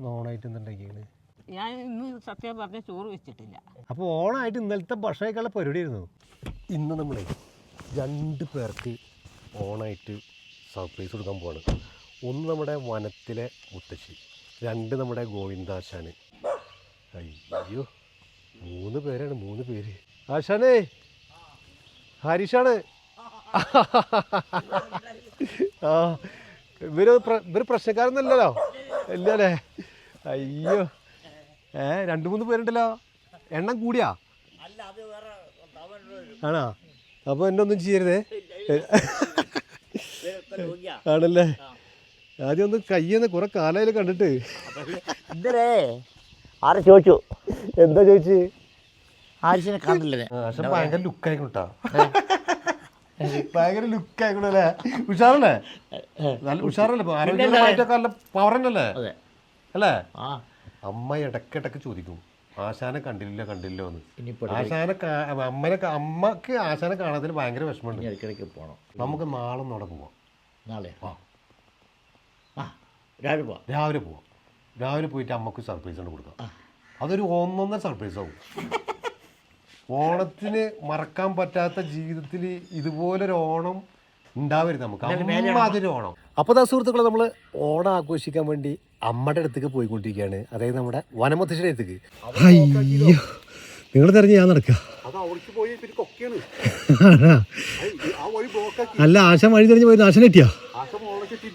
ഓണായിട്ട് എന്തുണ്ടാക്കിയാണ്? ഞാൻ ഇന്ന് സത്യം പറഞ്ഞ ചോറ് വെച്ചിട്ടില്ല. അപ്പോൾ ഓണായിട്ട് ഇന്നലത്തെ ഭക്ഷണം കഴിക്കാനുള്ള പരിപാടിയായിരുന്നു. ഇന്ന് നമ്മൾ 2 പേർക്ക് ഓണായിട്ട് സർപ്രൈസ് കൊടുക്കാൻ പോവാണ്. ഒന്ന് നമ്മുടെ വനത്തിലെ മുത്തശ്ശി, 2 നമ്മുടെ ഗോവിന്ദാശാന്. അയ്യോ 3 പേരാണ്, 3 പേര്. ആശാനേ, ഹരീഷാണ്. ആ ഇവര് പ്രശ്നക്കാരൊന്നുമല്ലല്ലോ, ഇല്ലല്ലേ? അയ്യോ 2-3 പേരുണ്ടല്ലോ. എണ്ണം കൂടിയാ ആണോ? അപ്പോൾ എന്നെ ഒന്നും ചെയ്യരുതേ. ആണല്ലേ? ആദ്യം ഒന്ന് കയ്യെന്ന് കുറെ കാലയിൽ കണ്ടിട്ട്. ആരെ ചോദിച്ചു? എന്താ ചോദിച്ചു? ആരിശനെ കണ്ടില്ലേ? ഭയങ്കര ലുക്കായിക്കോട്ടാ, ഭയങ്കര ലുക്കായിക്കോട്ടല്ലേ? ഉഷാറല്ലേ? നല്ല ഉഷാറല്ലേ? ആരോഗ്യമായിട്ടൊക്കെ നല്ല പവർ തന്നെയല്ലേ അല്ലേ? അമ്മ ഇടയ്ക്കിടയ്ക്ക് ചോദിക്കും ആശാനെ കണ്ടില്ല എന്ന്. അമ്മക്ക് ആശാനെ കാണാതിന് ഭയങ്കര വിഷമമുണ്ട്. ഇടയ്ക്കിടയ്ക്ക് പോകണം. നമുക്ക് നാളെ അവിടെ പോവാം. നാളെ രാവിലെ പോവാം. രാവിലെ പോയിട്ട് അമ്മക്ക് സർപ്രൈസ് കൊണ്ട് കൊടുക്കാം. അതൊരു 1-1 സർപ്രൈസ് ആവും. ഓണത്തിന് മറക്കാൻ പറ്റാത്ത ജീവിതത്തിൽ ഇതുപോലൊരു ഓണം ഉണ്ടാവരുത് നമുക്ക്. അതൊരു ഓണം. അപ്പോൾ സുഹൃത്തുക്കളെ, നമ്മൾ ഓണം ആഘോഷിക്കാൻ വേണ്ടി അമ്മയുടെ അടുത്തേക്ക് പോയിക്കൊണ്ടിരിക്കുകയാണ്. അതായത് നമ്മുടെ വനമുത്തശ്ശിയുടെ അടുത്തേക്ക്. അയ്യോ നിങ്ങൾ തെരഞ്ഞ് ഞാൻ നടക്കുക. അല്ല, ആശ വഴി തെരഞ്ഞ് പോയി ആശനെ കിട്ടിയാ?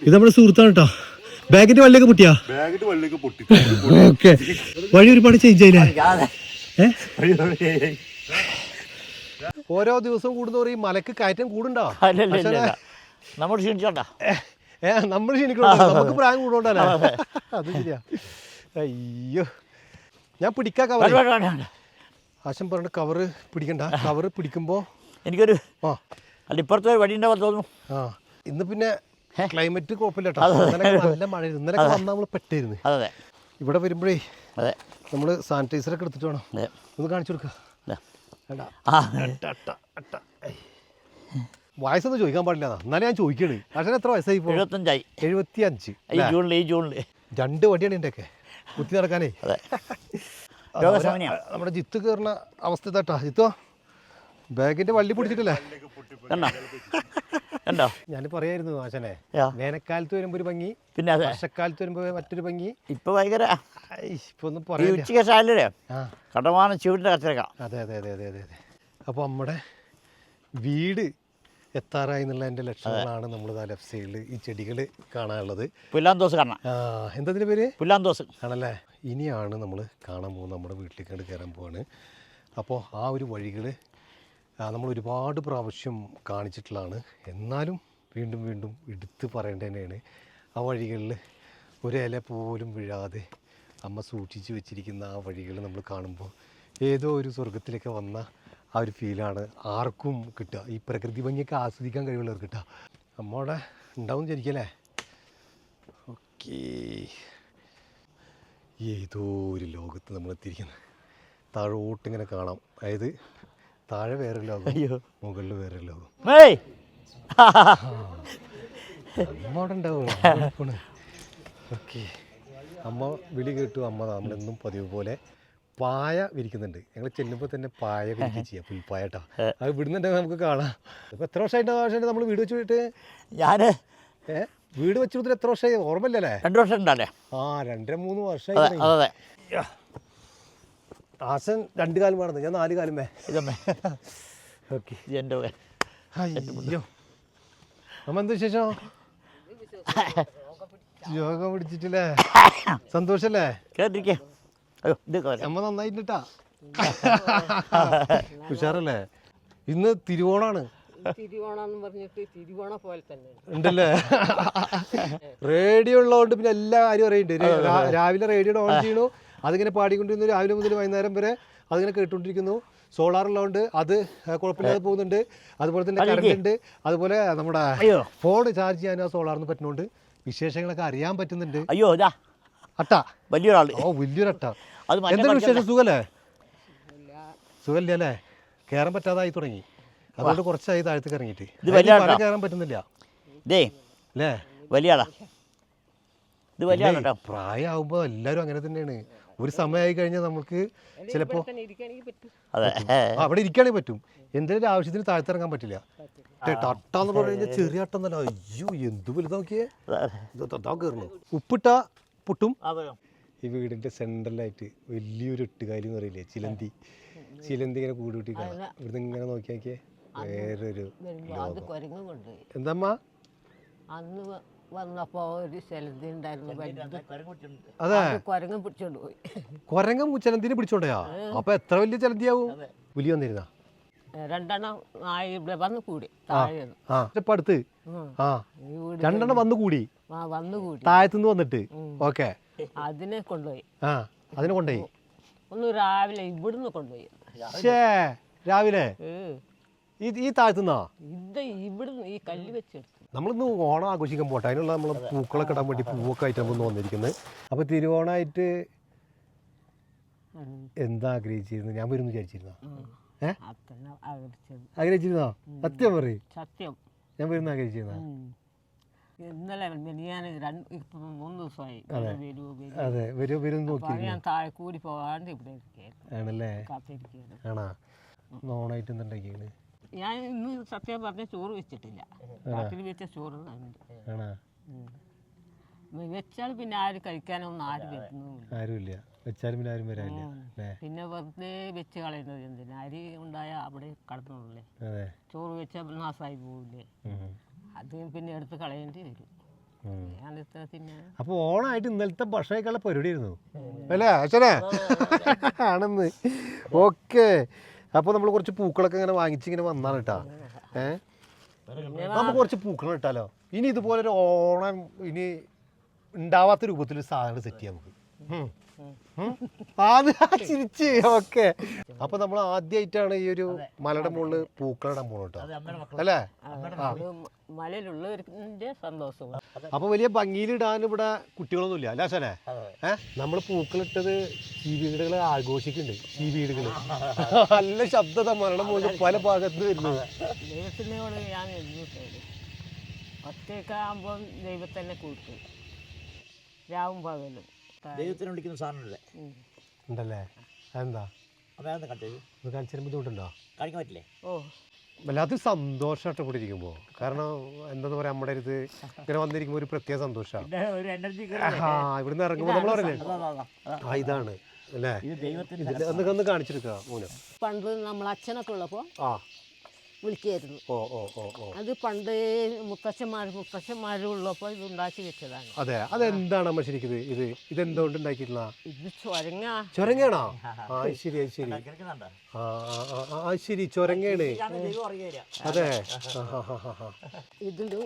ഇത് നമ്മുടെ സുഹൃത്താണ് കേട്ടോ. ബാഗിന്റെ വള്ളിയൊക്കെ പൊട്ടിയാ? ഓക്കെ, വഴി ഒരുപാട് ചേഞ്ച് ആയില്ലേ? ഓരോ ദിവസവും കൂടുന്നവർ ഈ മലക്ക് കയറ്റം കൂടുണ്ടോ? നമ്മൾ ക്ഷീണിച്ചോണ്ടാ. നമ്മൾ ക്ഷീണിക്കണോ? നമുക്ക് പ്രായം കൂടുകൊണ്ടല്ലേ? അത് ശരിയാ. അയ്യോ ഞാൻ പിടിക്കാം കവർ. ആശം പറഞ്ഞ കവറ് പിടിക്കണ്ട. കവറ് പിടിക്കുമ്പോ എനിക്കൊരു അല്ല ഇപ്പുറത്തെ വഴി ഉണ്ടാവാൻ തോന്നുന്നു. ആ ഇന്ന് പിന്നെ ക്ലൈമറ്റ് കുഴപ്പമില്ല കേട്ടോ. നല്ല മഴ. ഇന്നലെ വന്നാൽ നമ്മൾ പെട്ടായിരുന്നു. ഇവിടെ വരുമ്പോഴേ നമ്മൾ സാനിറ്റൈസറൊക്കെ എടുത്തിട്ട് വേണം. ഒന്ന് കാണിച്ചു കൊടുക്കുക. വയസ്സൊന്നും ചോദിക്കാൻ പാടില്ല. എന്നാലും ഞാൻ ചോദിക്കണേ. പക്ഷേ എത്ര വയസ്സായി? 75. ഈ ജൂണിൽ 2 വടിയാണ് എൻ്റെ ഒക്കെ കുത്തി നടക്കാനേ. നമ്മുടെ ജിത്ത് കയറുന്ന അവസ്ഥ ഇതാട്ടാ. ജിത്തോ ബാഗിന്റെ വള്ളി പിടിച്ചിട്ടില്ലേ? ഞാൻ പറയായിരുന്നു ആശാനെ, വേനൽക്കാലത്ത് വരുമ്പോ ഒരു ഭംഗി, പിന്നെ വർഷക്കാലത്ത് വരുമ്പോ മറ്റൊരു ഭംഗി. ഇപ്പൊ ഭയങ്കര ഇപ്പൊ ഒന്നും പറയാ. അതെ അതെ അതെ അതെ അതെ അതെ. അപ്പൊ നമ്മുടെ വീട് എത്താറായി എന്നുള്ളതിന്റെ ലക്ഷണങ്ങളാണ് നമ്മൾ ലെഫ്റ്റ് സൈഡിൽ ഈ ചെടികൾ കാണാനുള്ളത്. പുല്ലാന്തോസ് കാണാം. എന്താ പേര്? പുല്ലാന്തോസ് ആണല്ലേ? ഇനിയാണ് നമ്മൾ കാണാൻ പോകുന്നത്. നമ്മുടെ വീട്ടിലേക്ക് കയറാൻ പോവാണ്. അപ്പോൾ ആ ഒരു വഴികൾ നമ്മൾ ഒരുപാട് പ്രാവശ്യം കാണിച്ചിട്ടുള്ളതാണ്. എന്നാലും വീണ്ടും വീണ്ടും എടുത്ത് പറയേണ്ടത് തന്നെയാണ്. ആ വഴികളിൽ ഒരു ഇല പോലും വീഴാതെ അമ്മ സൂക്ഷിച്ച് വെച്ചിരിക്കുന്ന ആ വഴികൾ നമ്മൾ കാണുമ്പോൾ ഏതോ ഒരു സ്വർഗത്തിലേക്ക് വന്ന ആ ഒരു ഫീലാണ് ആർക്കും കിട്ടുക. ഈ പ്രകൃതി ഭംഗിയൊക്കെ ആസ്വദിക്കാൻ കഴിവുള്ളവർക്ക് കിട്ടുക. അമ്മയുടെ ഉണ്ടാവും വിചാരിക്കല്ലേ? ഓക്കേ, ഏതോ ഒരു ലോകത്ത് നമ്മൾ എത്തിയിരിക്കുന്നത്. താഴോട്ടിങ്ങനെ കാണാം. അതായത് താഴെ വേറൊരു ലോകം, മുകളിൽ വേറൊരു ലോകം. അമ്മ അവിടെ ഉണ്ടാവും. ഓക്കെ, അമ്മ വിളി കേട്ടു. അമ്മ നമ്മളെന്നും പതിവ് പോലെ പായ വിരിക്കുന്നുണ്ട്. ഞങ്ങൾ ചെല്ലുമ്പോൾ തന്നെ പായ വിരിക്കുക ചെയ്യാം, പുൽപ്പായ കേട്ടോ. അത് വിടുന്നുണ്ടെങ്കിൽ നമുക്ക് കാണാം. ഇപ്പം എത്ര വർഷമായിട്ട് നമ്മൾ വീട് വെച്ച് പോയിട്ട്? ഞാൻ വീട് വെച്ച് കൊടുത്തിട്ട് എത്ര വർഷമായി ഓർമ്മയില്ലല്ലേ? 2 വർഷം ഉണ്ടല്ലേ? 2-3 വർഷമായി. ആശൻ 2 കാലം വേണം, ഞാൻ 4 കാലം വേ. ഓക്കെ, അയ്യോ അമ്മ എന്താ വിശേഷം? യോഗം പിടിച്ചിട്ടില്ലേ? സന്തോഷല്ലേ? അമ്മ നന്നായിട്ടാ. ഉഷാറല്ലേ? ഇന്ന് തിരുവോണാണ്. ഉണ്ടല്ലേ? റേഡിയോ ഉള്ളതുകൊണ്ട് പിന്നെ എല്ലാ കാര്യവും അറിയുന്നുണ്ട്. രാവിലെ റേഡിയോ ഓൺ ചെയ്യണു, അതിങ്ങനെ പാടിക്കൊണ്ടിരുന്നു. രാവിലെ മുതൽ വൈകുന്നേരം വരെ അതിങ്ങനെ കേട്ടുകൊണ്ടിരിക്കുന്നു. സോളാർ ഉള്ളതുകൊണ്ട് അത് കുഴപ്പമില്ലാതെ പോകുന്നുണ്ട്. അതുപോലെ തന്നെ കറണ്ട് ഉണ്ട്. അതുപോലെ നമ്മുടെ ഫോൺ ചാർജ് ചെയ്യാൻ ആ സോളാറിന് പറ്റുന്നുണ്ട്. വിശേഷങ്ങളൊക്കെ അറിയാൻ പറ്റുന്നുണ്ട്. അയ്യോ അട്ട വലിയൊരാൾ. ഓ വലിയൊരു അട്ട. എന്തൊരു വിശേഷം? സുഖല്ലേ? സുഖമില്ല അല്ലേ? കയറാൻ പറ്റാതായി തുടങ്ങി. അതുകൊണ്ട് കുറച്ചായി താഴത്തേക്ക് ഇറങ്ങിയിട്ട് കയറാൻ പറ്റുന്നില്ല അല്ലേ? വലിയ ആളാ. ഇത് വലിയ ആളാട്ടോ. പ്രായമാകുമ്പോൾ എല്ലാവരും അങ്ങനെ തന്നെയാണ്. ഒരു സമയമായി കഴിഞ്ഞാൽ നമുക്ക് ചിലപ്പോൾ ഇരിക്കുകയാണെങ്കിൽ പറ്റും. അതെ അവിടെ ഇരിക്കുകയാണെങ്കിൽ പറ്റും, എന്തെങ്കിലും ആവശ്യത്തിന് താഴ്ത്തിറങ്ങാൻ പറ്റില്ല. തട്ടാന്ന് പറഞ്ഞു കഴിഞ്ഞാൽ ചെറിയ അട്ടെന്നല്ല, അയ്യോ എന്ത് വലുതാ നോക്കിയേ, ഇതാ കയറണു. ഉപ്പിട്ട പുട്ടും ഈ വീടിൻ്റെ സെൻട്രലായിട്ട് വലിയൊരു എട്ടുകാലി എന്ന് പറയില്ലേ, ചിലന്തി ഇങ്ങനെ കൂടി കൂട്ടി കാണാം. ഇവിടുന്ന് ഇങ്ങനെ നോക്കി നോക്കിയേ വേറൊരു അത് കുരങ്ങ് കൊണ്ടുപോയി. എന്താമ്മ അന്ന് വന്നപ്പോ ഒരു ചിലന്തി ഉണ്ടായിരുന്നു വലുത്. അതെ, കുരങ്ങ് പിടിച്ചോണ്ട് പോയി. കുരങ്ങ ചിലന്തിനെ പിടിച്ചോണ്ടയാ? അപ്പൊ എത്ര വലിയ ചിലന്തിയാവും? പുലി വന്നിരുന്ന രണ്ടെണ്ണം ഇവിടെ വന്ന് കൂടി താഴെ ഇപ്പൊ അടുത്ത് രണ്ടെണ്ണം വന്നു കൂടി വന്നു കൂടി താഴത്തുനിന്ന് വന്നിട്ട്. ഓക്കെ, അതിനെ കൊണ്ടുപോയി. അതിനെ കൊണ്ടുപോയി. ഒന്ന് രാവിലെ ഇവിടുന്ന് കൊണ്ടുപോയി. രാവിലെ ഈ താഴത്തുനിന്നാ? ഇത് ഇവിടുന്ന് ഈ കല്ല് വെച്ചെടുത്തു. നമ്മളിന്ന് ഓണം ആഘോഷിക്കാൻ പോട്ടെ, അതിനുള്ള നമ്മൾ പൂക്കളൊക്കെ ഇടാൻ വേണ്ടി പൂവൊക്കെ ആയിട്ടാണ് നമ്മൾ വന്നിരിക്കുന്നത്. അപ്പൊ തിരുവോണമായിട്ട് എന്താ ആഗ്രഹിച്ചിരുന്നു? ഞാൻ വരുന്നു വിചാരിച്ചിരുന്നോ? ആഗ്രഹിച്ചിരുന്നോ? സത്യം പറയും. സത്യം, ഞാൻ വരുന്ന ആഗ്രഹിച്ചിരുന്നോ? ഇന്നലെ ഞാൻ 3 ദിവസമായി. അതെ, വരും നോക്കി. ഞാൻ താഴെ കൂടി പോകാണ്ട് ഇവിടെ ആണല്ലേ? കാത്തിരിക്കുകയാണ്. ആണാ? ഓണായിട്ട് എന്തുണ്ടാക്കിയാണ്? ഞാൻ ഇന്ന് സത്യം പറഞ്ഞ ചോറ് വെച്ചിട്ടില്ല. രാത്രി വെച്ച ചോറ് ആണാ? വെച്ചാൽ പിന്നെ ആരും കഴിക്കാനൊന്നും ആരും വരുന്നുമില്ല. ആരുമില്ല, വെച്ചാലും പിന്നെ ആരും വരാനില്ല. പിന്നെ വെറുതെ വെച്ച് കളയുന്നത് എന്തിനാ? അരി ഉണ്ടായ അവിടെ കടന്നുള്ളേ. ചോറ് വെച്ച നാശമായി പോവില്ലേ? അത് പിന്നെ എടുത്ത് കളയേണ്ടി വരും. അപ്പൊ ഓണായിട്ട് ഇന്നലത്തെ ഭക്ഷണമൊക്കെയുള്ള പരിപാടി ആയിരുന്നു അല്ലേ അച്ഛനെ? ആണെന്ന്. ഓക്കെ, അപ്പോൾ നമ്മൾ കുറച്ച് പൂക്കളൊക്കെ ഇങ്ങനെ വാങ്ങിച്ചിങ്ങനെ വന്നാണ് കേട്ടാ. നമുക്ക് കുറച്ച് പൂക്കൾ ഇട്ടാലോ? ഇനി ഇതുപോലൊരു ഓണം ഇനി ഉണ്ടാവാത്ത രൂപത്തിൽ സാധനം സെറ്റ് ചെയ്യാം നമുക്ക്. അത് ചിരിച്ച്. ഓക്കെ, അപ്പൊ നമ്മൾ ആദ്യമായിട്ടാണ് ഈ ഒരു മലയുടെ മുകളിൽ പൂക്കളിടാൻ പോണ കേട്ടോ, അല്ലേ? മലയിലുള്ളവരുടെ സന്തോഷം. അപ്പൊ വലിയ ഭംഗിയിലിടാൻ ഇവിടെ കുട്ടികളൊന്നും ഇല്ല അല്ലേ അച്ഛനെ? നമ്മള് പൂക്കളിട്ടത് ചീവീടുകളെ ആഘോഷിക്കുന്നുണ്ട്. ചീവീടുകള് നല്ല ശബ്ദത മലയുടെ മുകളിൽ പല ഭാഗത്ത് വരുന്നത്. ദൈവത്തിനോട് ഞാൻ ഒറ്റയ്ക്കാകുമ്പോ ദൈവത്തന്നെ കൂട്ടും, രാവും പകലും. ദൈവത്തിനെ വിളിക്കുന്ന സാധനമല്ലേ ഉണ്ടല്ലേ? അതെന്താ കാണിച്ചാൽ ബുദ്ധിമുട്ടുണ്ടോ? കാണിക്കാൻ പറ്റില്ലേ? ഓ, വല്ലാത്തൊരു സന്തോഷമായിട്ട് കൂടി ഇരിക്കുമ്പോൾ. കാരണം എന്താന്ന് പറയാ, നമ്മുടെ അടുത്ത് ഇങ്ങനെ വന്നിരിക്കുമ്പോൾ ഒരു പ്രത്യേക സന്തോഷമാണ്. ഇവിടുന്ന് ഇറങ്ങുമ്പോൾ നമ്മൾ പറഞ്ഞേ ഇതാണ് അല്ലേ? ഒന്ന് കാണിച്ചെടുക്കുക മൂലം. പണ്ട് നമ്മൾ അച്ഛനൊക്കെ ഉള്ളപ്പോ വിളിക്കായിരുന്നു. അത് പണ്ട് മുത്തച്ഛന്മാരും ഉള്ളപ്പോൾ ഇത് ഉണ്ടാക്കി വെച്ചതാണ്. അതെ, അതെന്താണ് അമ്മ ശരിക്കും ഇതെന്തുകൊണ്ട് ഉണ്ടാക്കിയിട്ടുള്ള? ഇത് ചൊരങ്ങയാണോ? ശരി ശരി ശരി, ചൊരങ്ങയാണ്. അതെ, ഇതില്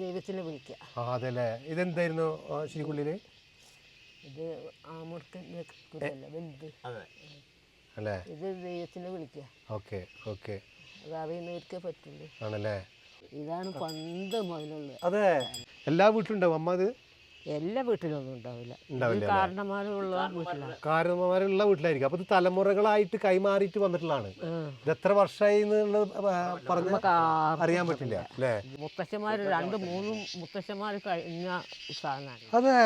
ദൈവത്തിനെ വിളിക്കുക. അതെല്ലേ? ഇതെന്തായിരുന്നു ശരിക്കുള്ളില്? ഇത് വലുത് അല്ലേ? ഇത് ദൈവത്തിനെ വിളിക്കുക. ഓക്കെ ഓക്കെ, അതറിയുന്നവർക്കേ പറ്റുള്ളൂ. ആണല്ലേ? ഇതാണ് പണ്ട് മുതലുള്ളത്. അതെ, എല്ലാ വീട്ടിലും ഉണ്ടാവും അമ്മ? അത് എല്ലാ വീട്ടിലൊന്നും ഉണ്ടാവില്ല. കാരണന്മാരുള്ള വീട്ടിലായിരിക്കും. അപ്പൊ ഇത് തലമുറകളായിട്ട് കൈമാറിയിട്ട് വന്നിട്ടുള്ളതാണ്. ഇത് എത്ര വർഷമായി എന്നുള്ളത് പറഞ്ഞ അറിയാൻ പറ്റില്ല അല്ലേ? മുത്തശ്ശന്മാര് 2-3 മുത്തശ്ശന്മാർ കഴിഞ്ഞ സാധനമാണ്. അതെ,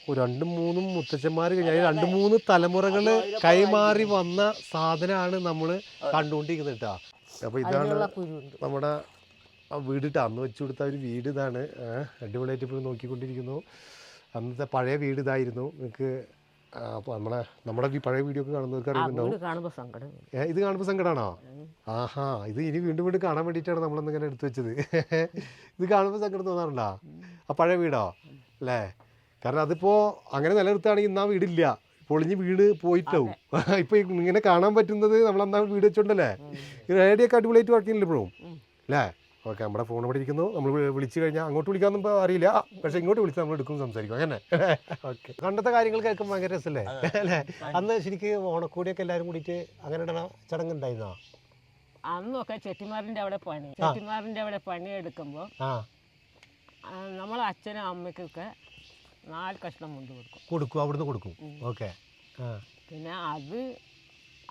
2-3 മുത്തച്ഛന്മാർ കഴിഞ്ഞാൽ 2-3 തലമുറകള് കൈമാറി വന്ന സാധനമാണ് നമ്മൾ കണ്ടുകൊണ്ടിരിക്കുന്നത് കേട്ടോ. അപ്പൊ ഇതാണ് നമ്മുടെ വീട് ട്ടോ. അന്ന് വെച്ചു കൊടുത്ത ഒരു വീട് ഇതാണ്. അടിപൊളിയായിട്ട് ഇപ്പോൾ നോക്കിക്കൊണ്ടിരിക്കുന്നു. അന്നത്തെ പഴയ വീട് ഇതായിരുന്നു. നിങ്ങൾക്ക് നമ്മുടെ പഴയ വീഡിയോ ഒക്കെ കാണുന്നവർക്ക് അറിയുന്നുണ്ടാവും. ഇത് കാണുമ്പോൾ സങ്കടമാണോ? ആഹാ, ഇത് ഇനി വീണ്ടും വീണ്ടും കാണാൻ വേണ്ടിയിട്ടാണ് നമ്മളൊന്നിങ്ങനെ എടുത്തു വെച്ചത്. ഇത് കാണുമ്പോൾ സങ്കടം തോന്നാറുണ്ടോ? ആ പഴയ വീടോ അല്ലേ? കാരണം അതിപ്പോൾ അങ്ങനെ നിലനിർത്തുകയാണെങ്കിൽ ഇന്ന് ആ വീടില്ല, പൊളിഞ്ഞ് വീട് പോയിട്ടാവും. ഇപ്പോൾ ഇങ്ങനെ കാണാൻ പറ്റുന്നത് നമ്മളന്നാ വീട് വെച്ചോണ്ടല്ലേ. റേഡിയൊക്കെ അടിപൊളിയായിട്ട് വർക്ക് ചെയ്യുന്നില്ല ഇപ്പോഴും അല്ലേ? ഓക്കെ, നമ്മുടെ ഫോൺ ഇവിടെ ഇരിക്കുന്നു. നമ്മൾ വിളിച്ചു കഴിഞ്ഞാൽ അങ്ങോട്ട് വിളിക്കാമെന്നും അറിയില്ല, പക്ഷേ ഇങ്ങോട്ട് വിളിച്ചാൽ നമ്മൾ എടുക്കും, സംസാരിക്കും അങ്ങനെ. ഓക്കെ, പണ്ടത്തെ കാര്യങ്ങൾ കേൾക്കുമ്പോൾ ഭയങ്കര രസമല്ലേ അല്ലേ? അന്ന് ശരിക്കും ഓണക്കോടിയൊക്കെ എല്ലാവരും കൂടിയിട്ട് അങ്ങനെ ഇടണ ചടങ്ങുണ്ടായിരുന്നോ? അന്നൊക്കെ ചെട്ടിമാറിൻ്റെ അവിടെ പണിയെടുക്കുമ്പോൾ നമ്മളെ അച്ഛനും അമ്മയ്ക്കൊക്കെ 4 കഷ്ണം മുണ്ട് കൊടുക്കും. അവിടുന്ന് കൊടുക്കും. ഓക്കെ, പിന്നെ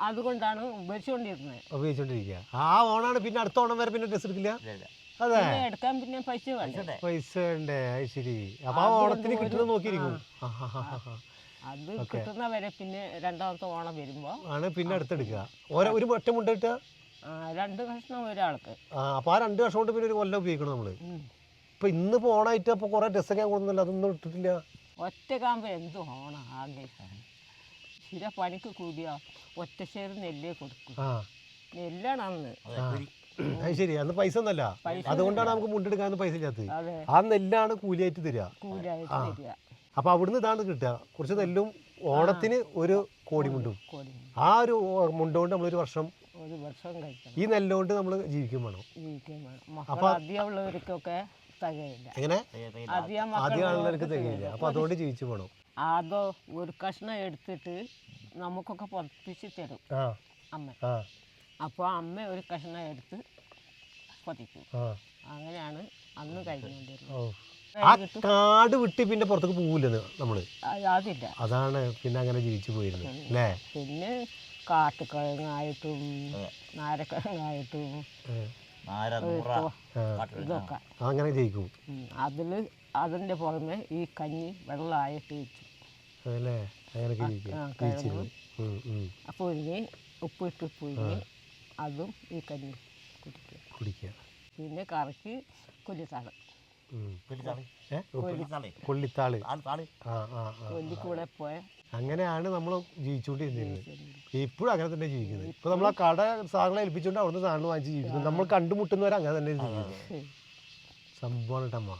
അതുകൊണ്ടാണ് ഉപയോഗിച്ചുകൊണ്ടിരിക്കുന്നത്. ആ ഓണാണ്. പിന്നെ അടുത്ത ഓണം വരെ പിന്നെ ഡ്രസ് എടുക്കില്ല. അതെ പിന്നെ എടുക്കാൻ പിന്നെ പൈസ വേണ്ടേ. പൈസ വേണ്ടേ? അത് ശരി. അപ്പൊ ആ ഓണത്തിന് കിട്ടുന്നത് നോക്കിയിരിക്കും. അത് കിട്ടുന്നവരെ പിന്നെ രണ്ടാമത്തെ ഓണം വരുമ്പോ ആണ് പിന്നെ അടുത്തെടുക്കുക. ഒരു ഒറ്റ മുണ്ട കിട്ടുക. 2 കഷ്ണം ഒരാൾക്ക്. അപ്പൊ ആ 2 വർഷം കൊണ്ട് പിന്നെ ഒരു കൊല്ലം ഉപയോഗിക്കണം നമ്മള്. ഇപ്പൊ ഇന്നിപ്പോ ഓണായിട്ട് അപ്പൊ കുറെ ഡ്രസ്സൊക്കെ ഞാൻ കൊടുക്കുന്നില്ല, അതൊന്നും ഇട്ടിട്ടില്ല. ഒറ്റക്കാകുമ്പോ എന്ത് ഓണം ആകെ ചില പണിക്ക് കൂടിയാ ഒറ്റ ശേര് നെല്ലേ കൊടുക്കും. നെല്ലാണ് അന്ന്. അത് ശരി. അന്ന് പൈസ ഒന്നല്ല, അതുകൊണ്ടാണ് നമുക്ക് മുണ്ടെടുക്കാൻ പൈസ ഇല്ലാത്തത്. ആ നെല്ലാണ് കൂലിയായിട്ട് തരിക. അപ്പൊ അവിടുന്ന് ഇതാണ് കിട്ടുക, കുറച്ച് നെല്ലും ഓണത്തിന് ഒരു കോടി മുണ്ടും. ആ ഒരു മുണ്ടുകൊണ്ട് നമ്മളൊരു വർഷം ഈ നെല്ലുകൊണ്ട് നമ്മൾ ജീവിക്കും വേണം. അപ്പൊ അധികമുള്ളവർക്കൊക്കെ തികയില്ല. എങ്ങനെ ആദ്യമുള്ളവർക്ക് തികയില്ല. അപ്പൊ അതുകൊണ്ട് ജീവിച്ചു പോകണം. അതോ ഒരു കഷ്ണം എടുത്തിട്ട് നമുക്കൊക്കെ പൊതിപ്പിച്ച് തരും അമ്മ. അപ്പോൾ അമ്മ ഒരു കഷ്ണം എടുത്ത് പൊതിക്കും. അങ്ങനെയാണ് അന്ന് കഴിഞ്ഞുകൊണ്ടിരുന്നത്. ആ കാട് വിട്ട് പിന്നെ പുറത്തേക്ക് പോവില്ലെന്ന് നമ്മള്. അതില്ല. അതാണ് പിന്നെ അങ്ങനെ ജീവിച്ചു പോയിരുന്നത് അല്ലേ. പിന്നെ കാട്ടുകിഴങ്ങായിട്ടും നാരക്കിഴങ്ങായിട്ടും ഇതൊക്കെ അങ്ങനെ ജയിക്കും. അതിന്റെ പുറമെ ഈ കഞ്ഞി വെള്ളമായിട്ട് വെച്ചു അതല്ലേ. അങ്ങനെയൊക്കെ പുഴുങ്ങി ഉപ്പിട്ട് പുഴുങ്ങി അതും ഈ കഞ്ഞി കുടിക്കുക. പിന്നെ കറക്കി കൊല്ലിത്താള് കൊള്ളിത്താള് കൊല്ലിക്കൂടെ പോയ അങ്ങനെയാണ് നമ്മൾ ജീവിച്ചുകൊണ്ടിരുന്നത്. ഇപ്പോഴും അങ്ങനെ തന്നെ ജീവിക്കുന്നത്. ഇപ്പൊ നമ്മൾ ആ കട സാധനങ്ങൾ ഏൽപ്പിച്ചുകൊണ്ട് അവിടുന്ന് സാധനം വാങ്ങിച്ച് ജീവിക്കുന്നത്. നമ്മൾ കണ്ടുമുട്ടുന്നവരെ അങ്ങനെ തന്നെ ജീവിക്കുന്നത്. സംഭവമാണ് കേട്ടമ്മ.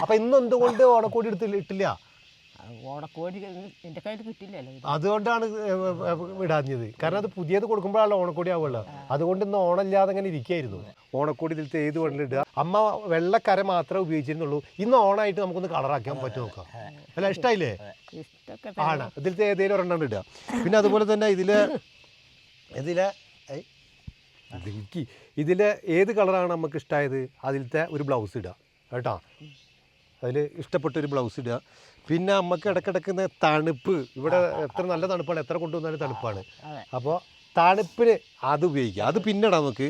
അപ്പൊ ഇന്ന് എന്തുകൊണ്ട് ഓണക്കോടി ഇട്ടില്ല? ഓണക്കോടി എൻ്റെ കയ്യിൽ കിട്ടില്ലല്ലോ. അതുകൊണ്ടാണ് വിടാഞ്ഞത്. കാരണം അത് പുതിയത് കൊടുക്കുമ്പോഴാണല്ലോ ഓണക്കോടി ആവുമല്ലോ. അതുകൊണ്ട് ഇന്ന് ഓണമില്ലാതെ അങ്ങനെ ഇരിക്കുകയായിരുന്നു. ഓണക്കോടി ഇതിലത്തെ ഏത് വെള്ളിടുക. അമ്മ വെള്ളക്കര മാത്രമേ ഉപയോഗിച്ചിരുന്നുള്ളൂ. ഇന്ന് ഓണായിട്ട് നമുക്കൊന്ന് കളറാക്കാൻ പറ്റും നോക്കാം. അല്ല ഇഷ്ടമായില്ലേ? ആണ്. ഇതിലത്തെ ഏതെങ്കിലും ഒരെണ്ണം ഇടുക. പിന്നെ അതുപോലെ തന്നെ ഇതിലെ ഏത് കളറാണ് നമുക്ക് ഇഷ്ടമായത് അതിലത്തെ ഒരു ബ്ലൗസ് ഇടുക കേട്ടോ. അതിൽ ഇഷ്ടപ്പെട്ടൊരു ബ്ലൗസ് ഇടുക. പിന്നെ നമുക്ക് ഇടയ്ക്കിടയ്ക്കുന്ന തണുപ്പ്, ഇവിടെ എത്ര നല്ല തണുപ്പാണ്, എത്ര കൊണ്ടുവന്നാലും തണുപ്പാണ്. അപ്പോൾ തണുപ്പിന് അത് ഉപയോഗിക്കുക. അത് പിന്നെ ഇടാം നമുക്ക്.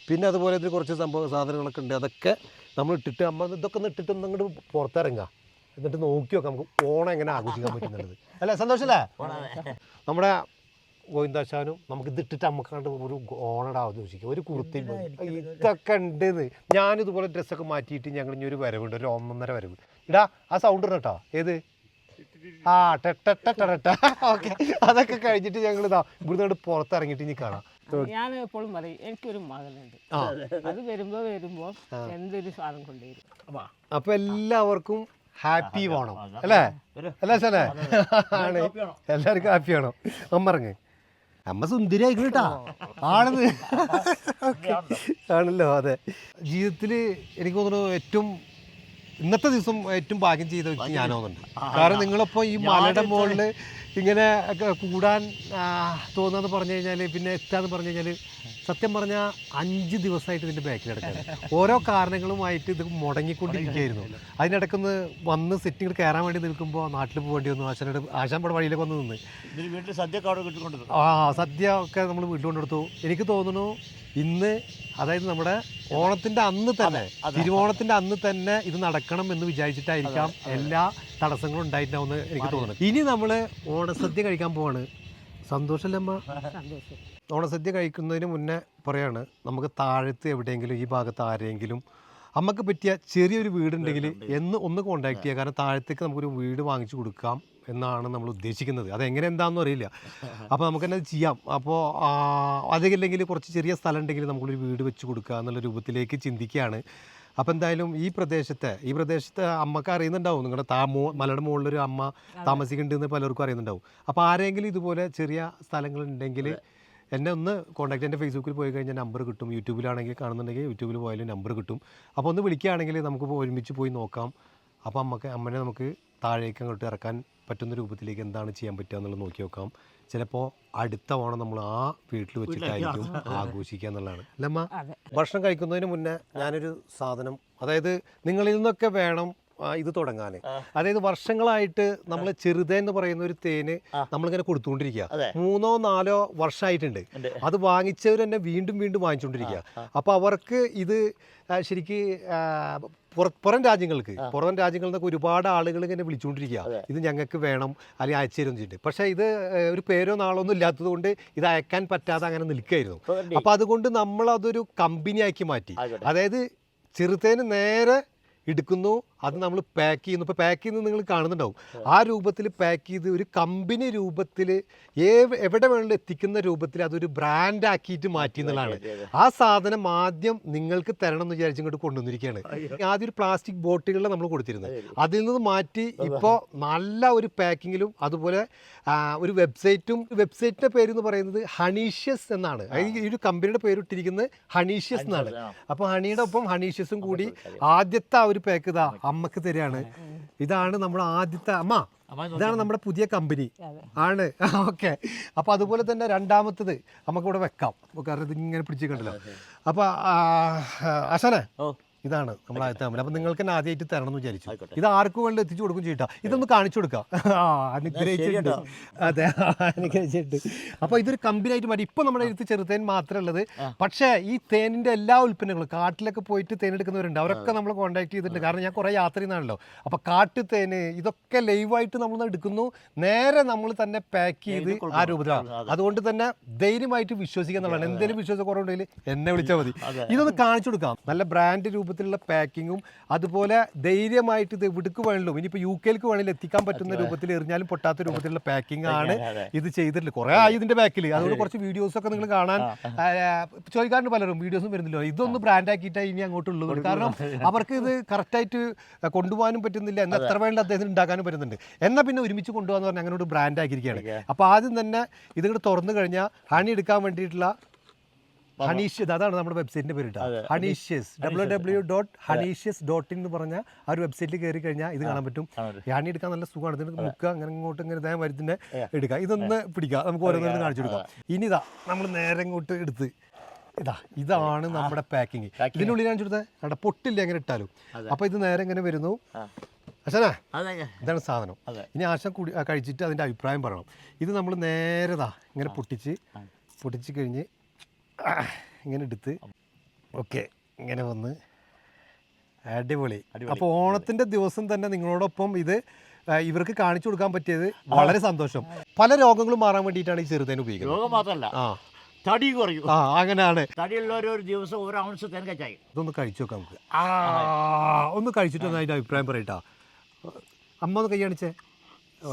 പിന്നെ അതുപോലെ ഇതിൽ കുറച്ച് സാധനങ്ങളൊക്കെ ഉണ്ട്. അതൊക്കെ നമ്മൾ ഇട്ടിട്ട് ഇതൊക്കെ ഒന്ന് ഇട്ടിട്ട് ഒന്നങ്ങോട്ട് പുറത്തിറങ്ങുക. എന്നിട്ട് നോക്കി നോക്കാം നമുക്ക് ഓണം എങ്ങനെ ആഘോഷിക്കാൻ പറ്റുന്നുള്ളത്. അല്ലേ? സന്തോഷമല്ലേ? നമ്മുടെ ഗോവിന്ദാശാനും നമുക്ക് ഇതിട്ടിട്ട് നമുക്ക് കണ്ട് ഒരു ഓണട ആഘോഷിക്കുക. ഒരു കുർത്തി ഇതൊക്കെ ഉണ്ടെന്ന്. ഞാനിതുപോലെ ഡ്രസ്സൊക്കെ മാറ്റിയിട്ട് ഞങ്ങൾ ഇനി ഒരു വരവുണ്ട്, ഒരു 1.5 വരവ് ഇടാ. ആ സൗണ്ട് ഇടട്ടോ. ഏത്? ടെട്ട. ഓക്കെ. അതൊക്കെ കഴിഞ്ഞിട്ട് ഞങ്ങൾ ഇവിടുന്ന് പുറത്തിറങ്ങിയിട്ട് ഇനി കാണാം. ഞാൻ എപ്പോഴും പറയും എനിക്കൊരു മകനുണ്ട്, അത് വരുമ്പോ എന്തൊരു സാധനം കൊണ്ടുവരും. അപ്പൊ എല്ലാവർക്കും ഹാപ്പി ഓണം അല്ലേ? അല്ലേ സാറേ? ആണ്. എല്ലാവർക്കും ഹാപ്പി ഓണം. അമ്മ ഇറങ്ങ്. അമ്മ സുന്ദരി ആയിക്കോട്ടെ കേട്ടാ ആണെന്ന്. ആണല്ലോ. അതെ. ജീവിതത്തിൽ എനിക്ക് തോന്നുന്നു ഇന്നത്തെ ദിവസം ഏറ്റവും ഭാഗ്യം ചെയ്ത വ്യക്തി ഞാനോന്നുണ്ട്. കാരണം നിങ്ങളിപ്പോൾ ഈ മലയുടെ മുകളിൽ ഇങ്ങനെ കൂടാൻ തോന്നുകയെന്ന് പറഞ്ഞു കഴിഞ്ഞാൽ, പിന്നെ എത്താന്ന് പറഞ്ഞു കഴിഞ്ഞാൽ, സത്യം പറഞ്ഞാൽ 5 ദിവസമായിട്ട് ഇതിൻ്റെ ബാക്കിൽ കിടക്കുകയാണ്. ഓരോ കാരണങ്ങളുമായിട്ട് ഇത് മുടങ്ങിക്കൊണ്ടിരിക്കുകയായിരുന്നു. അതിനിടയ്ക്കൊന്ന് വന്ന് സെറ്റിങ്ങിൽ കയറാൻ വേണ്ടി നിൽക്കുമ്പോൾ നാട്ടിൽ പോകേണ്ടി വന്നു. ആശാൻ വഴിയിലേക്ക് വന്ന് നിന്ന് സദ്യ ഒക്കെ നമ്മൾ വീട്ടിൽ കൊണ്ടെടുത്തു. എനിക്ക് തോന്നുന്നു ഇന്ന്, അതായത് നമ്മുടെ ഓണത്തിൻ്റെ അന്ന് തന്നെ, തിരുവോണത്തിൻ്റെ അന്ന് തന്നെ ഇത് നടക്കണം എന്ന് വിചാരിച്ചിട്ടായിരിക്കാം എല്ലാ തടസ്സങ്ങളും ഉണ്ടായിട്ടുണ്ടാവുമെന്ന് എനിക്ക് തോന്നുന്നു. ഇനി നമ്മൾ ഓണസദ്യ കഴിക്കാൻ പോവാണ്. സന്തോഷമല്ലേ അമ്മ? ഓണസദ്യ കഴിക്കുന്നതിന് മുന്നേ പറയാണ്, നമുക്ക് താഴത്ത് എവിടെയെങ്കിലും ഈ ഭാഗത്ത് ആരെങ്കിലും നമുക്ക് പറ്റിയ ചെറിയൊരു വീടുണ്ടെങ്കിൽ ഒന്ന് കോൺടാക്ട് ചെയ്യുക. കാരണം താഴത്തേക്ക് നമുക്കൊരു വീട് വാങ്ങിച്ചു കൊടുക്കാം എന്നാണ് നമ്മൾ ഉദ്ദേശിക്കുന്നത്. അതെങ്ങനെ എന്താണെന്നും അറിയില്ല. അപ്പോൾ നമുക്ക് തന്നെ ചെയ്യാം. അപ്പോൾ അതില്ലെങ്കിൽ കുറച്ച് ചെറിയ സ്ഥലം ഉണ്ടെങ്കിൽ നമുക്കൊരു വീട് വെച്ച് കൊടുക്കുക എന്നുള്ള രൂപത്തിലേക്ക് ചിന്തിക്കുകയാണ്. അപ്പോൾ എന്തായാലും ഈ പ്രദേശത്ത് അമ്മക്ക് അറിയുന്നുണ്ടാവും. നിങ്ങളുടെ മലയുടെ മുകളിലൊരു അമ്മ താമസിക്കുന്നുണ്ടെന്ന് പലർക്കും അറിയുന്നുണ്ടാവും. അപ്പോൾ ആരെങ്കിലും ഇതുപോലെ ചെറിയ സ്ഥലങ്ങളുണ്ടെങ്കിൽ എന്നെ ഒന്ന് കോൺടാക്ട്. എൻ്റെ ഫേസ്ബുക്കിൽ പോയി കഴിഞ്ഞാൽ നമ്പർ കിട്ടും. യൂട്യൂബിലാണെങ്കിൽ കാണുന്നുണ്ടെങ്കിൽ യൂട്യൂബിൽ പോയാലും നമ്പർ കിട്ടും. അപ്പോൾ ഒന്ന് വിളിക്കുകയാണെങ്കിൽ നമുക്ക് ഒരുമിച്ച് പോയി നോക്കാം. അപ്പോൾ അമ്മനെ നമുക്ക് താഴേക്ക് അങ്ങോട്ട് ഇറക്കാൻ പറ്റുന്ന രൂപത്തിലേക്ക് എന്താണ് ചെയ്യാൻ പറ്റുക എന്നുള്ളത് നോക്കി നോക്കാം. ചിലപ്പോൾ അടുത്ത ഓണം നമ്മൾ ആ വീട്ടിൽ വെച്ചിട്ടായിരിക്കും ആഘോഷിക്കുക എന്നുള്ളതാണ്. അല്ലമ്മ? ഭക്ഷണം കഴിക്കുന്നതിന് മുന്നേ ഞാനൊരു സാധനം, അതായത് നിങ്ങളിൽ നിന്നൊക്കെ വേണം ഇത് തുടങ്ങാൻ. അതായത് വർഷങ്ങളായിട്ട് നമ്മൾ ചെറുതേൻ എന്ന് പറയുന്ന ഒരു തേന് നമ്മളിങ്ങനെ കൊടുത്തുകൊണ്ടിരിക്കുക. 3-4 വർഷമായിട്ടുണ്ട്. അത് വാങ്ങിച്ചവർ തന്നെ വീണ്ടും വീണ്ടും വാങ്ങിച്ചുകൊണ്ടിരിക്കുക. അപ്പോൾ അവർക്ക് ഇത് ശരിക്ക് പുറം രാജ്യങ്ങളിൽ നിന്നൊക്കെ ഒരുപാട് ആളുകൾ ഇങ്ങനെ വിളിച്ചുകൊണ്ടിരിക്കുക, ഇത് ഞങ്ങൾക്ക് വേണം അല്ലെങ്കിൽ അയച്ചു തരും ചെയ്തിട്ട്. പക്ഷേ ഇത് ഒരു പേരോ നാളോ ഒന്നും ഇല്ലാത്തത് കൊണ്ട് ഇത് അയക്കാൻ പറ്റാതെ അങ്ങനെ നിൽക്കുകയായിരുന്നു. അപ്പോൾ അതുകൊണ്ട് നമ്മളതൊരു കമ്പനിയാക്കി മാറ്റി. അതായത് ചെറുതേന് നേരെ എടുക്കുന്നു, അത് നമ്മൾ പാക്ക് ചെയ്യുന്നു. ഇപ്പോൾ പാക്ക് ചെയ്യുന്നത് നിങ്ങൾ കാണുന്നുണ്ടാവും. ആ രൂപത്തിൽ പാക്ക് ചെയ്ത് ഒരു കമ്പനി രൂപത്തിൽ എവിടെ വേണമെങ്കിലും എത്തിക്കുന്ന രൂപത്തിൽ അതൊരു ബ്രാൻഡ് ആക്കിയിട്ട് മാറ്റി എന്നുള്ളതാണ്. ആ സാധനം ആദ്യം നിങ്ങൾക്ക് തരണം എന്ന് വിചാരിച്ച് ഇങ്ങോട്ട് കൊണ്ടുവന്നിരിക്കുകയാണ്. ആദ്യം ഒരു പ്ലാസ്റ്റിക് ബോട്ടുകളിൽ നമ്മൾ കൊടുത്തിരുന്നത്, അതിൽ നിന്ന് മാറ്റി ഇപ്പോൾ നല്ല ഒരു പാക്കിങ്ങിലും അതുപോലെ ഒരു വെബ്സൈറ്റിൻ്റെ പേര് എന്ന് പറയുന്നത് ഹണീഷ്യസ് എന്നാണ്. ഈ ഒരു കമ്പനിയുടെ പേര് ഇട്ടിരിക്കുന്നത് ഹണീഷ്യസ് എന്നാണ്. അപ്പോൾ ഹണിയുടെ ഒപ്പം ഹണീഷ്യസും കൂടി ആദ്യത്തെ ആ ഒരു പാക്ക് ഇതാ അമ്മക്ക് തരികയാണ്. ഇതാണ് നമ്മുടെ ആദ്യത്തെ ഇതാണ് നമ്മുടെ പുതിയ കമ്പനി ആണ്. ഓക്കെ, അപ്പോൾ അതുപോലെ തന്നെ രണ്ടാമത്തത് നമുക്കിവിടെ വെക്കാം, കാരണം ഇത് ഇങ്ങനെ പിടിച്ചിട്ടുണ്ടല്ലോ. അപ്പോൾ ആശാനെ ഇതാണ് നമ്മൾ ആദ്യത്തെ കമ്പനി. അപ്പോൾ നിങ്ങൾക്ക് തന്നെ ആദ്യമായിട്ട് തരണം എന്ന് വിചാരിച്ചു. ഇത് ആർക്കും വേണ്ടി എത്തിച്ചു കൊടുക്കും ചെയ്യട്ടാ, ഇതൊന്ന് കാണിച്ചു കൊടുക്കാം. അനുഗ്രഹിച്ചിട്ടുണ്ട്. അതെ, അനുഗ്രഹിച്ചിട്ടുണ്ട്. അപ്പോൾ ഇതൊരു കമ്പനി ആയിട്ട് മാറ്റി. ഇപ്പോൾ നമ്മുടെ അടുത്ത് ചെറുതേൻ മാത്രമേ ഉള്ളത്. പക്ഷേ ഈ തേനിൻ്റെ എല്ലാ ഉൽപ്പന്നങ്ങളും കാട്ടിലൊക്കെ പോയിട്ട് തേൻ എടുക്കുന്നവരുണ്ട്, അവരൊക്കെ നമ്മൾ കോൺടാക്ട് ചെയ്തിട്ടുണ്ട്. കാരണം ഞാൻ കുറേ യാത്ര ചെയ്യുന്നതാണല്ലോ. അപ്പോൾ കാട്ടു തേന് ഇതൊക്കെ ലൈവായിട്ട് നമ്മൾ എടുക്കുന്നു, നേരെ നമ്മൾ തന്നെ പാക്ക് ചെയ്ത് ആ രൂപത്തിലാണ്. അതുകൊണ്ട് തന്നെ ധൈര്യമായിട്ട് വിശ്വസിക്കുക എന്നുള്ളതാണ്. എന്തെങ്കിലും വിശ്വാസക്കുറവുണ്ടെങ്കിൽ എന്നെ വിളിച്ചാൽ മതി. ഇതൊന്ന് കാണിച്ചു കൊടുക്കാം. നല്ല ബ്രാൻഡ് രൂപത്തിലുള്ള പാക്കിങ്ങും അതുപോലെ ധൈര്യമായിട്ട് ഇത് എവിടേക്ക് വേണമെങ്കിലും ഇനിയിപ്പോൾ UK വേണമെങ്കിലും എത്തിക്കാൻ പറ്റുന്ന രൂപത്തിൽ എറിഞ്ഞാലും പൊട്ടാത്ത രൂപത്തിലുള്ള പാക്കിംഗ് ആണ് ഇത് ചെയ്തിട്ടുള്ളത്. കുറേ ആയി ഇതിൻ്റെ ബാക്കിൽ. അതുകൊണ്ട് കുറച്ച് വീഡിയോസൊക്കെ നിങ്ങൾ കാണാൻ ചോദിക്കാറുണ്ട് പലരും, വീഡിയോസും വരുന്നില്ലോ. ഇതൊന്ന് ബ്രാൻഡ് ആക്കിയിട്ടാണ് ഇനി അങ്ങോട്ടുള്ളത്. കാരണം അവർക്ക് ഇത് കറക്റ്റായിട്ട് കൊണ്ടുപോകാനും പറ്റുന്നില്ല, എന്നാൽ എത്ര വേണ്ട അദ്ദേഹത്തിന് ഉണ്ടാക്കാനും പറ്റുന്നുണ്ട്. എന്നാൽ പിന്നെ ഒരുമിച്ച് കൊണ്ടുപോകാന്ന് പറഞ്ഞാൽ അങ്ങനെ ഒരു ബ്രാൻഡ് ആക്കിയിരിക്കുകയാണ്. അപ്പോൾ ആദ്യം തന്നെ ഇതിങ്ങോട്ട് തുറന്നു കഴിഞ്ഞാൽ ഹണി എടുക്കാൻ വേണ്ടിയിട്ടുള്ള ഹണീഷ്യസ്, അതാണ് നമ്മുടെ വെബ്സൈറ്റിൻ്റെ പേര് കേട്ടോ, ഹണീഷ്യസ് www.honicious.in എന്ന് പറഞ്ഞാൽ ആ ഒരു വെബ്സൈറ്റിൽ കയറി കഴിഞ്ഞാൽ ഇത് കാണാൻ പറ്റും. ഹണി എടുക്കാൻ നല്ല സുഖമാണ്. ഇതിന് മുക്കുക അങ്ങനെ ഇങ്ങോട്ട് ഇങ്ങനെ ഇതേ മരുന്നിൻ്റെ എടുക്കാം. ഇതൊന്ന് പിടിക്കാം, നമുക്ക് ഓരോന്നും കാണിച്ചു കൊടുക്കാം. ഇനി ഇതാ നമ്മൾ നേരെ ഇങ്ങോട്ട് എടുത്ത് ഇതാണ് നമ്മുടെ പാക്കിങ്. ഇതിനുള്ളിൽ ഞാൻ കൊടുത്തത് അവിടെ പൊട്ടില്ല എങ്ങനെ ഇട്ടാലും. അപ്പോൾ ഇത് നേരെ ഇങ്ങനെ വരുന്നു. ആശാനാ ഇതാണ് സാധനം. ഇനി ആശ കഴിച്ചിട്ട് അതിൻ്റെ അഭിപ്രായം പറയണം. ഇത് നമ്മൾ നേരെ ഇങ്ങനെ പൊട്ടിച്ച് കഴിഞ്ഞ് ഇങ്ങനെ എടുത്ത് ഓക്കെ ഇങ്ങനെ വന്ന് അടിപൊളി. അപ്പോൾ ഓണത്തിൻ്റെ ദിവസം തന്നെ നിങ്ങളോടൊപ്പം ഇത് ഇവർക്ക് കാണിച്ചു കൊടുക്കാൻ പറ്റിയത് വളരെ സന്തോഷം. പല രോഗങ്ങളും മാറാൻ വേണ്ടിയിട്ടാണ് ഈ ചെറുതേൻ ഉപയോഗിക്കുന്നത്. രോഗം മാത്രമല്ല, തടി കുറയും. അങ്ങനെയാണ്. തടിയുള്ളവർ ഒരു ദിവസം 1 ഔൺസ് തേൻ കഴിച്ചായി. ഇതൊന്ന് കഴിച്ചു നോക്കാം നമുക്ക്. ഒന്ന് കഴിച്ചിട്ട് ഒന്ന് അതിൻ്റെ അഭിപ്രായം പറയട്ടാ. അമ്മ ഒന്ന് കൈ കാണിച്ചേ.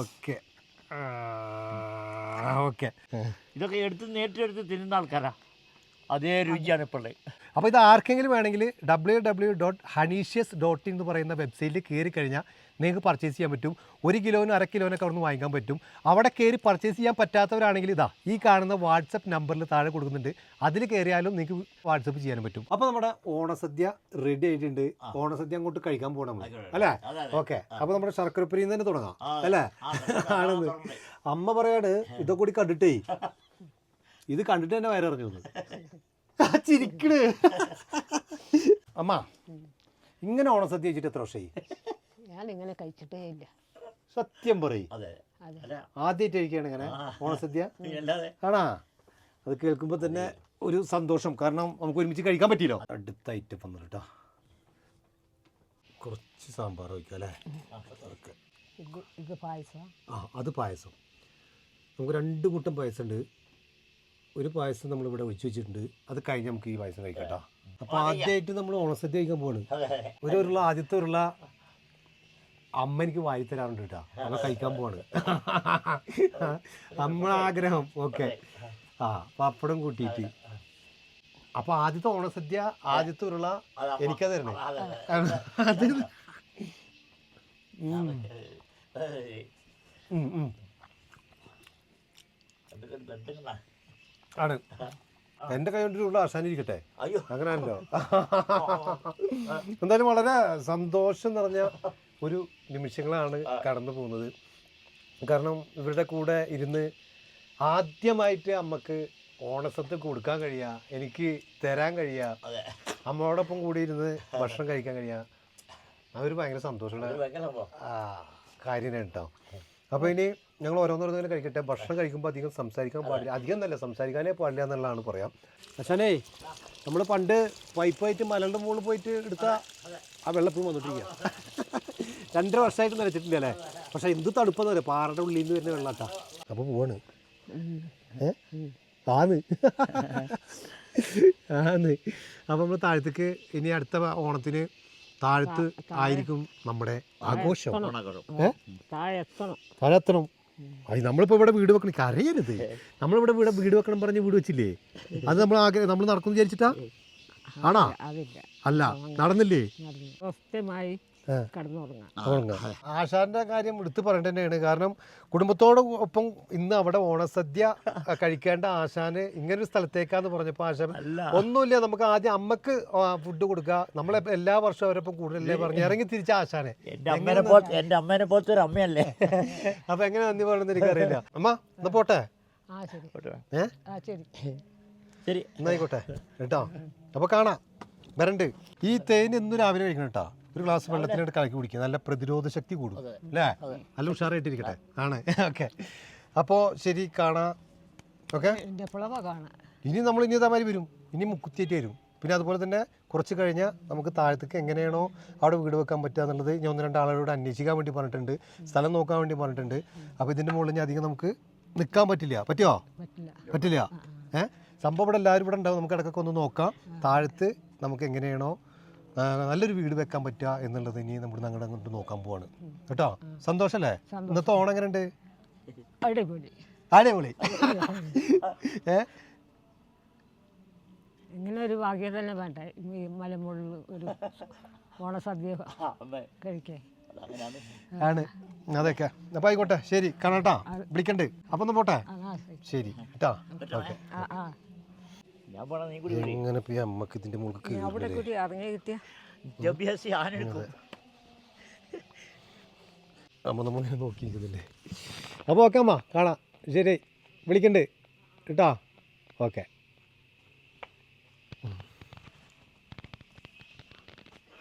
Okay okay. ഇതൊക്കെ നേരിട്ടെടുത്ത് തിന്നുന്ന ആൾക്കാരാ, അതേ രുചിയാണ് ഇപ്പോൾ ഉള്ളത്. അപ്പോൾ ഇത് ആർക്കെങ്കിലും വേണമെങ്കിൽ www.honicious.in എന്ന് പറയുന്ന വെബ്സൈറ്റിൽ കയറി കഴിഞ്ഞാൽ നിങ്ങൾക്ക് പർച്ചേസ് ചെയ്യാൻ പറ്റും. 1 കിലോനും 1/2 കിലോനൊക്കെ അവിടെ നിന്ന് വാങ്ങിക്കാൻ പറ്റും. അവിടെ കയറി പർച്ചേസ് ചെയ്യാൻ പറ്റാത്തവരാണെങ്കിൽ ഈ കാണുന്ന വാട്സപ്പ് നമ്പറിൽ താഴെ കൊടുക്കുന്നുണ്ട്, അതിൽ കയറിയാലും നിങ്ങൾക്ക് വാട്സപ്പ് ചെയ്യാനും പറ്റും. അപ്പോൾ നമ്മുടെ ഓണസദ്യ റെഡി ആയിട്ടുണ്ട്. ഓണസദ്യ അങ്ങോട്ട് കഴിക്കാൻ പോകണം അല്ലേ? ഓക്കെ, അപ്പോൾ നമ്മുടെ ശർക്കരപ്പുരിയിൽ നിന്ന് തന്നെ തുടങ്ങാം അല്ലേ? ആണെന്ന് അമ്മ പറയാണ്. ഇതൊക്കെ കൂടി കണ്ടിട്ടേ, ഇത് കണ്ടിട്ട് തന്നെ വയറിറങ്ങി ചിരിക്കണ്. അമ്മ ഇങ്ങനെ ഓണസദ്യ കഴിച്ചിട്ട് എത്ര വർഷമായി? ഞാനിങ്ങനെ കഴിച്ചിട്ടേ ഇല്ല. സത്യം പറയും. ആദ്യമായിട്ട് കഴിക്കുകയാണ് ഇങ്ങനെ ഓണസദ്യ ആണാ? അത് കേൾക്കുമ്പോൾ തന്നെ ഒരു സന്തോഷം. കാരണം നമുക്ക് ഒരുമിച്ച് കഴിക്കാൻ പറ്റിയല്ലോ. അടുത്ത ഐറ്റം വന്നു കേട്ടോ. കുറച്ച് സാമ്പാർ വയ്ക്കാം അല്ലേ? ഓക്കെ. ഇത് പായസം. അത് പായസം. നമുക്ക് 2 കൂട്ടം പായസം ഉണ്ട്. ഒരു പായസം നമ്മളിവിടെ ഒഴിച്ചു വെച്ചിട്ടുണ്ട്. അത് കഴിഞ്ഞ് നമുക്ക് ഈ പായസം കഴിക്കാം കേട്ടോ. അപ്പോൾ ആദ്യമായിട്ട് നമ്മൾ ഓണസദ്യ കഴിക്കാൻ പോവാണ്. ആദ്യത്തെ ഉരുള അമ്മ എനിക്ക് വാരി തരാറുണ്ട് കേട്ടോ. അമ്മ കഴിക്കാൻ പോവാണ്. നമ്മളെ ആഗ്രഹം. ഓക്കെ, പപ്പടം കൂട്ടിയിട്ട്. അപ്പോൾ ആദ്യത്തെ ഓണസദ്യ ആദ്യത്തെ ഉരുള എനിക്കാ തരണേ. അത് ആണ്. എൻ്റെ കൈ കൊണ്ടൊരു അവസാനിരിക്കട്ടെ. അങ്ങനെയാണല്ലോ. എന്തായാലും വളരെ സന്തോഷം നിറഞ്ഞ ഒരു നിമിഷങ്ങളാണ് കടന്നു പോകുന്നത്. കാരണം ഇവരുടെ കൂടെ ഇരുന്ന് ആദ്യമായിട്ട് അമ്മക്ക് ഓണസദ്യ കൊടുക്കാൻ കഴിയുക, എനിക്ക് തരാൻ കഴിയുക, അമ്മയോടൊപ്പം കൂടി ഇരുന്ന് ഭക്ഷണം കഴിക്കാൻ കഴിയുക, അതൊരു ഭയങ്കര സന്തോഷമുള്ള ഭയങ്കര സംഭവം. കാര്യമാണ് കേട്ടോ. അപ്പോൾ ഇനി ഞങ്ങൾ ഓരോന്നോരോന്നും കഴിക്കട്ടെ. ഭക്ഷണം കഴിക്കുമ്പോൾ അധികം സംസാരിക്കാൻ പാടില്ല, അധികം എന്നല്ല സംസാരിക്കാനേ പാടില്ല എന്നുള്ളതാണ് പറയാം. അച്ഛനേ നമ്മൾ പണ്ട് പൈപ്പായിട്ട് മലയുടെ മുകളിൽ പോയിട്ട് എടുത്ത ആ വെള്ളപ്പും വന്നിട്ടിരിക്കുക. 2.5 വർഷമായിട്ട് നിലച്ചിട്ടില്ല അല്ലേ? പക്ഷെ എന്ത് തണുപ്പെന്ന് പറയാം, പാറയുടെ ഉള്ളിൽ നിന്ന് വരുന്ന വെള്ളാട്ടാ. അപ്പോൾ പോവാണ് ആന്ന് ആന്ന്. അപ്പോൾ നമ്മൾ താഴത്തേക്ക് ഇനി അടുത്ത ഓണത്തിന് താഴത്ത് ആയിരിക്കും നമ്മുടെ ആഘോഷം. താഴെ എത്തണം. അത് നമ്മളിപ്പോൾ ഇവിടെ വീട് വെക്കണം, കരയരുത്. നമ്മളിവിടെ വീട് വെക്കണം പറഞ്ഞ് വീട് വെച്ചില്ലേ, അത് നമ്മൾ നമ്മൾ നടക്കുന്നു വിചാരിച്ചിട്ടാ ആണാ? അല്ല, നടന്നില്ലേ? ആശാന്റെ കാര്യം എടുത്ത് പറയേണ്ട തന്നെയാണ്. കാരണം കുടുംബത്തോടൊപ്പം ഇന്ന് അവിടെ ഓണസദ്യ കഴിക്കേണ്ട ആശാന് ഇങ്ങനൊരു സ്ഥലത്തേക്കാന്ന് പറഞ്ഞപ്പോൾ ആശാൻ ഒന്നുമില്ല, നമുക്ക് ആദ്യം അമ്മക്ക് ഫുഡ് കൊടുക്കുക, നമ്മളെ എല്ലാ വർഷവും അവരൊപ്പം കൂടുതലല്ലേ പറഞ്ഞ് ഇറങ്ങി തിരിച്ച ആശാനെ. എന്റെ അമ്മേനെ പോലത്തെ ഒരു അമ്മയല്ലേ. അപ്പൊ എങ്ങനെ നന്ദി പറയണമെന്ന് എനിക്കറിയില്ല. അമ്മ എന്നാ പോട്ടെ. ശരി, എന്നായിക്കോട്ടെ കേട്ടോ. അപ്പൊ കാണാം, വരണ്ട്. ഈ തേൻ എന്നും രാവിലെ കഴിക്കണം കേട്ടോ. ഒരു ഗ്ലാസ് വെള്ളത്തിനായിട്ട് കലക്കി കുടിക്കുക, നല്ല പ്രതിരോധ ശക്തി കൂടും അല്ലേ? നല്ല ഉഷാറായിട്ടിരിക്കട്ടെ. ആണ്. ഓക്കെ, അപ്പോൾ ശരി, കാണാം. ഓക്കെ, ഇനി നമ്മൾ ഇനി ഇതേമാതിരി വരും, ഇനി മുക്കുത്തിയായിട്ട് വരും. പിന്നെ അതുപോലെ തന്നെ കുറച്ച് കഴിഞ്ഞാൽ നമുക്ക് താഴത്തേക്ക് എങ്ങനെയാണോ അവിടെ വീട് വെക്കാൻ പറ്റുക എന്നുള്ളത് ഞാൻ 1-2 ആളുകളോട് അന്വേഷിക്കാൻ വേണ്ടി പറഞ്ഞിട്ടുണ്ട്, സ്ഥലം നോക്കാൻ വേണ്ടി പറഞ്ഞിട്ടുണ്ട്. അപ്പോൾ ഇതിൻ്റെ മുകളിൽ ഞാൻ അധികം നമുക്ക് നിൽക്കാൻ പറ്റില്ല. പറ്റില്ല. സംഭവം ഇവിടെ എല്ലാവരും ഇവിടെ ഉണ്ടാവും, നമുക്ക് ഇടയ്ക്കൊക്കെ ഒന്ന് നോക്കാം. താഴത്ത് നമുക്ക് എങ്ങനെയാണോ നല്ലൊരു വീട് വെക്കാൻ പറ്റുക എന്നുള്ളത് ഇനി നമ്മൾ ഞങ്ങളുടെ അങ്ങോട്ട് നോക്കാൻ പോവാണ് കേട്ടോ. സന്തോഷല്ലേ? ഇന്നത്തെ ഓണം എങ്ങനെയുണ്ട്? അടിപൊളി. ഇങ്ങനെ ഒരു ഭാഗ്യം തന്നെ വേണ്ടേ ഈ മലമുകളിൽ ഒരു ഓണസദ്യ കഴിക്കേ. ആണ് അതൊക്കെ. അപ്പം ആയിക്കോട്ടെ, ശരി, കാണാട്ടാ, വിളിക്കണ്ട്. അപ്പം ഒന്ന് പോട്ടെ. ശരി കേട്ടോ. ഓക്കെ. എങ്ങനെ അമ്മക്ക് ഇതിന്റെ മുകളിൽ അമ്മ നമ്മളിങ്ങനെ നോക്കിയിരിക്കുന്നില്ലേ. അപ്പോൾ ഓക്കെ അമ്മ, കാണാം. ശരി, വിളിക്കണ്ട് കേട്ടോ. ഓക്കെ.